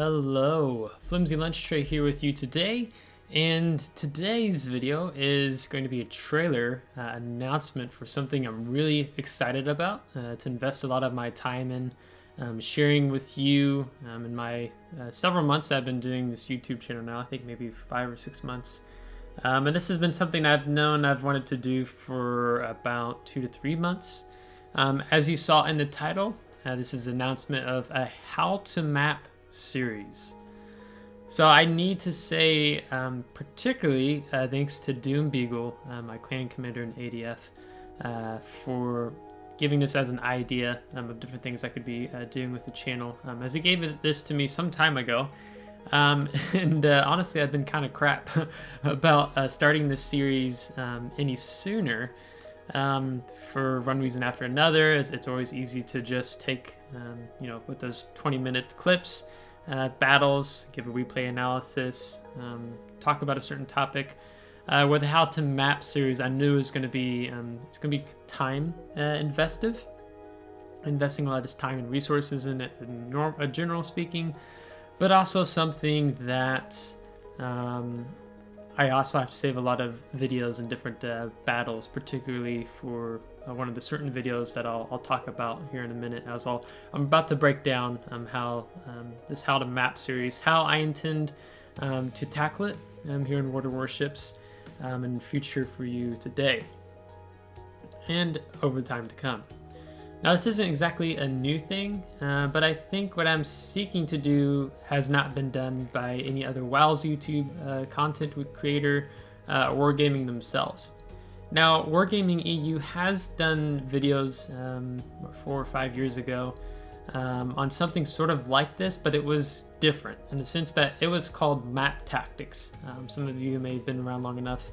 Hello, FlimsyLunchTray here with you today, and today's video is going to be a trailer announcement for something I'm really excited about to invest a lot of my time in sharing with you in my several months I've been doing this YouTube channel now. I think maybe 5 or 6 months. And this has been something I've wanted to do for about 2 to 3 months. As you saw in the title, this is an announcement of a how to map series. So I need to say particularly thanks to Doom Beagle, my clan commander in ADF, for giving this as an idea of different things I could be doing with the channel, as he gave this to me some time ago. And honestly, I've been kind of crap about starting this series any sooner. For one reason after another, it's always easy to just take, with those 20-minute clips, battles, give a replay analysis, talk about a certain topic. With the How to Map series, I knew it was going to be, it's going to be time investing a lot of time and resources in it, general speaking, but also something that I also have to save a lot of videos and different battles, particularly for one of the certain videos that I'll talk about here in a minute. I'm about to break down how this How to Map series, how I intend to tackle it here in World of Warships in the future for you today and over the time to come. Now, this isn't exactly a new thing, but I think what I'm seeking to do has not been done by any other WoW's YouTube content creator or Wargaming themselves. Now, Wargaming EU has done videos 4 or 5 years ago on something sort of like this, but it was different in the sense that it was called Map Tactics. Some of you who may have been around long enough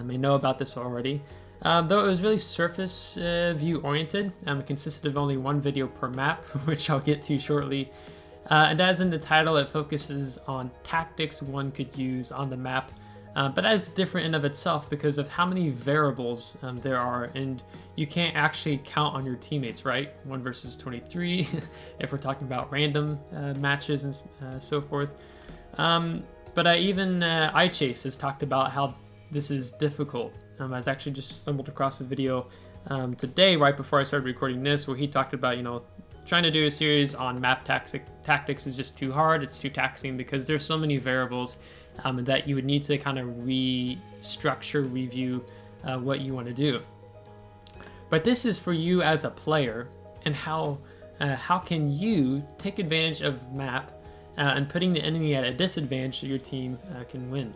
may know about this already. Though it was really surface view oriented, it consisted of only one video per map, which I'll get to shortly. And as in the title, it focuses on tactics one could use on the map, but that is different in of itself because of how many variables there are, and you can't actually count on your teammates, right? 1 versus 23, if we're talking about random matches and so forth. But iChase has talked about how this is difficult. I was actually just stumbled across a video today, right before I started recording this, where he talked about, trying to do a series on map tactics is just too hard, it's too taxing because there's so many variables that you would need to kind of restructure, review what you want to do. But this is for you as a player, and how can you take advantage of map and putting the enemy at a disadvantage so your team can win.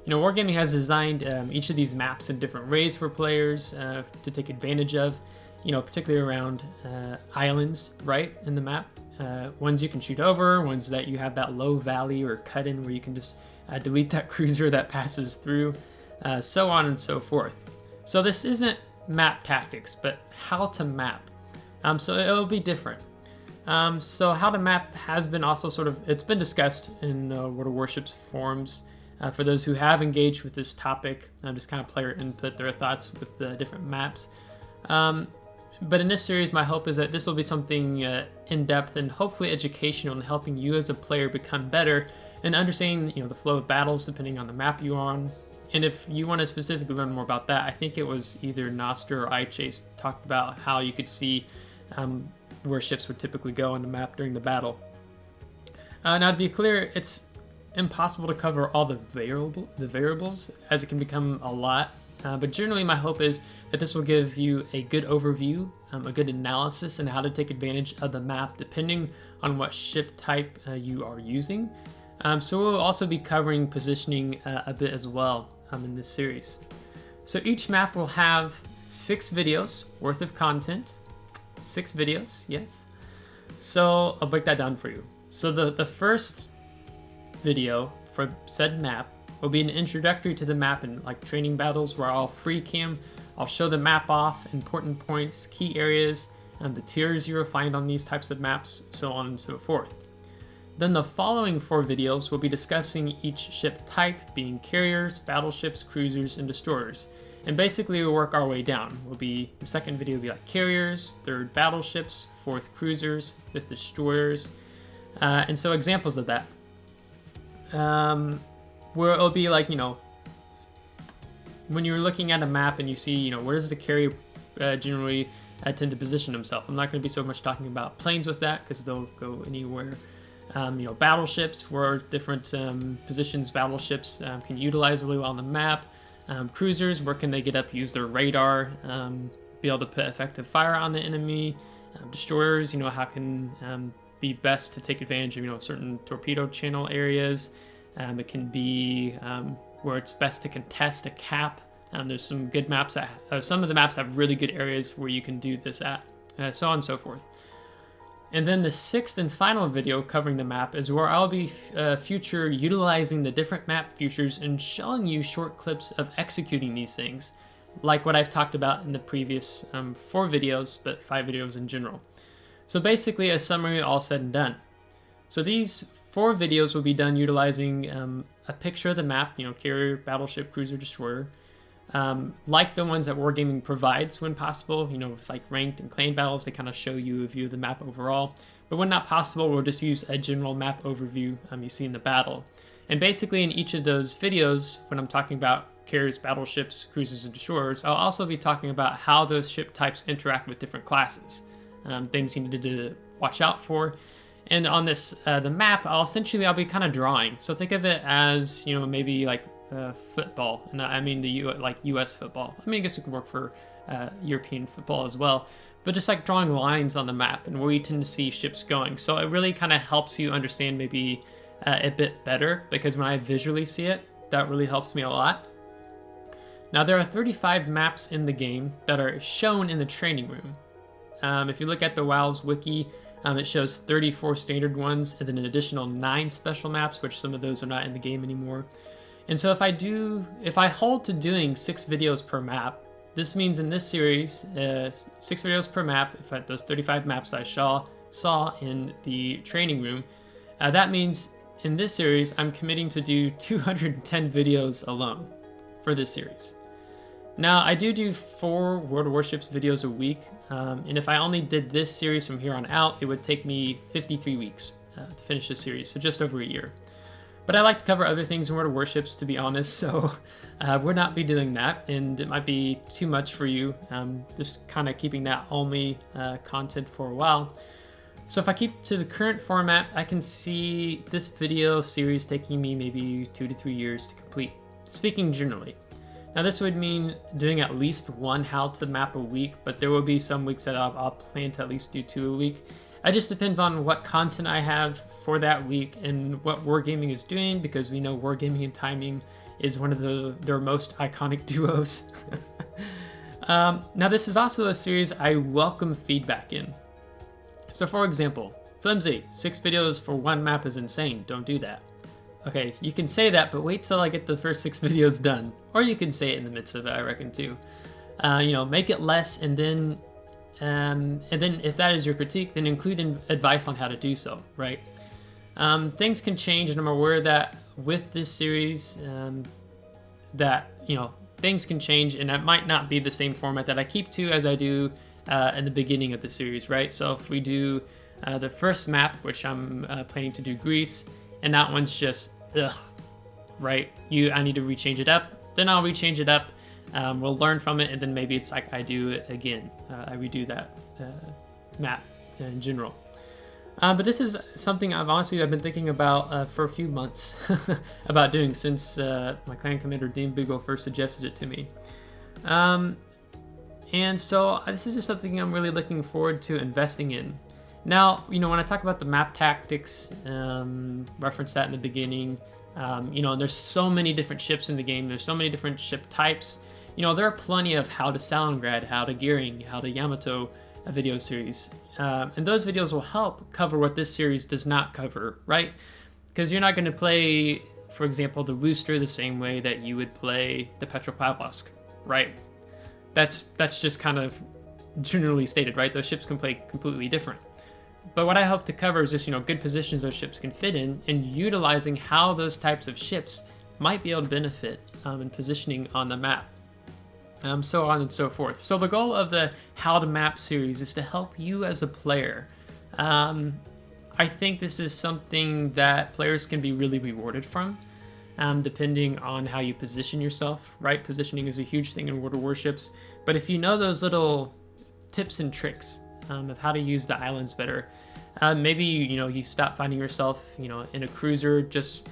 Wargaming has designed each of these maps in different ways for players to take advantage of, particularly around islands, right, in the map. Ones you can shoot over, ones that you have that low valley or cut in where you can just delete that cruiser that passes through, so on and so forth. So this isn't map tactics, but how to map. So it'll be different. So how to map has been also it's been discussed in World of Warships forums. For those who have engaged with this topic, just kind of player input their thoughts with the different maps. But in this series, my hope is that this will be something in-depth and hopefully educational in helping you as a player become better and understanding the flow of battles depending on the map you're on. And if you want to specifically learn more about that, I think it was either Noster or iChase talked about how you could see where ships would typically go on the map during the battle. Now, to be clear, it's impossible to cover all the variables, as it can become a lot, but generally my hope is that this will give you a good overview, a good analysis on how to take advantage of the map depending on what ship type you are using. So we'll also be covering positioning a bit as well in this series. So each map will have 6 videos worth of content. 6 videos, yes. So I'll break that down for you. So the first video for said map will be an introductory to the map and like training battles, where I'll free cam, I'll show the map off, important points, key areas, and the tiers you will find on these types of maps, so on and so forth. Then the following 4 videos will be discussing each ship type, being carriers, battleships, cruisers, and destroyers. And basically we'll work our way down. The second video will be like carriers, 3rd battleships, 4th cruisers, 5th destroyers, And so examples of that, where it'll be like, when you're looking at a map and you see, where does the carrier generally tend to position himself. I'm not going to be so much talking about planes with that because they'll go anywhere. Battleships, where different positions battleships can utilize really well on the map. Cruisers, where can they get up, use their radar, be able to put effective fire on the enemy. Destroyers, how can be best to take advantage of certain torpedo channel areas. It can be where it's best to contest a cap. There's some good maps some of the maps have really good areas where you can do this at, so on and so forth. And then the sixth and final video covering the map is where I'll be future utilizing the different map features and showing you short clips of executing these things, like what I've talked about in the previous 4 videos, but 5 videos in general. So basically a summary all said and done. So these 4 videos will be done utilizing a picture of the map, carrier, battleship, cruiser, destroyer, like the ones that Wargaming provides when possible, with like ranked and clan battles. They kind of show you a view of the map overall. But when not possible, we'll just use a general map overview you see in the battle. And basically in each of those videos, when I'm talking about carriers, battleships, cruisers, and destroyers, I'll also be talking about how those ship types interact with different classes, things you need to watch out for. And on this, the map, I'll be kind of drawing. So think of it as, maybe like football, and I mean like U.S. football. I guess it could work for European football as well. But just like drawing lines on the map and where you tend to see ships going. So it really kind of helps you understand maybe a bit better, because when I visually see it, that really helps me a lot. Now there are 35 maps in the game that are shown in the training room. If you look at the WoW's wiki, it shows 34 standard ones and then an additional 9 special maps, which some of those are not in the game anymore. And so if I hold to doing 6 videos per map, this means in this series, 6 videos per map, if at those 35 maps I saw in the training room, that means in this series, I'm committing to do 210 videos alone for this series. Now, I do 4 World of Warships videos a week, and if I only did this series from here on out, it would take me 53 weeks to finish the series, so just over a year. But I like to cover other things in World of Warships, to be honest, so we'll not be doing that, and it might be too much for you, just kind of keeping that only content for a while. So if I keep to the current format, I can see this video series taking me maybe 2 to 3 years to complete, speaking generally. Now this would mean doing at least 1 how to map a week, but there will be some weeks that I'll plan to at least do 2 a week. It just depends on what content I have for that week and what Wargaming is doing, because we know Wargaming and Timing is one of their most iconic duos. Now this is also a series I welcome feedback in. So for example, Flimsy, 6 videos for 1 map is insane, don't do that. Okay, you can say that, but wait till I get the first 6 videos done. Or you can say it in the midst of it, I reckon too. Make it less, and then if that is your critique, then include advice on how to do so, right? Things can change, and I'm aware that with this series, things can change, and that might not be the same format that I keep to as I do in the beginning of the series, right? So if we do the first map, which I'm planning to do Greece, and that one's just, right? I need to rechange it up, then I'll rechange it up. We'll learn from it, and then maybe it's like I do it again. I redo that map in general. But this is something I've been thinking about for a few months about doing since my clan commander Dean Beagle first suggested it to me. And so this is just something I'm really looking forward to investing in. Now, when I talk about the map tactics, reference that in the beginning, there's so many different ships in the game. There's so many different ship types. There are plenty of how to Stalingrad, how to Gearing, how to Yamato video series. And those videos will help cover what this series does not cover, right? Because you're not going to play, for example, the Rooster the same way that you would play the Petropavlovsk, right? That's just kind of generally stated, right? Those ships can play completely different. But what I hope to cover is just, good positions those ships can fit in, and utilizing how those types of ships might be able to benefit in positioning on the map. So on and so forth. So the goal of the How to Map series is to help you as a player. I think this is something that players can be really rewarded from, depending on how you position yourself, right? Positioning is a huge thing in World of Warships, but if you know those little tips and tricks of how to use the islands better, maybe you stop finding yourself in a cruiser just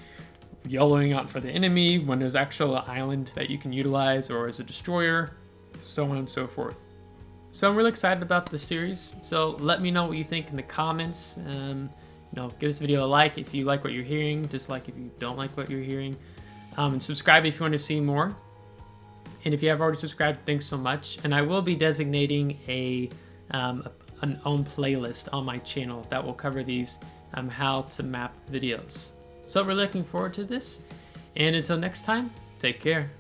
YOLOing out for the enemy when there's actual island that you can utilize, or as a destroyer, so on and so forth. So I'm really excited about this series. So let me know what you think in the comments. Give this video a like if you like what you're hearing, dislike if you don't like what you're hearing, and subscribe if you want to see more. And if you have already subscribed, thanks so much. And I will be designating an own playlist on my channel that will cover these how to map videos. So we're looking forward to this. And until next time, take care.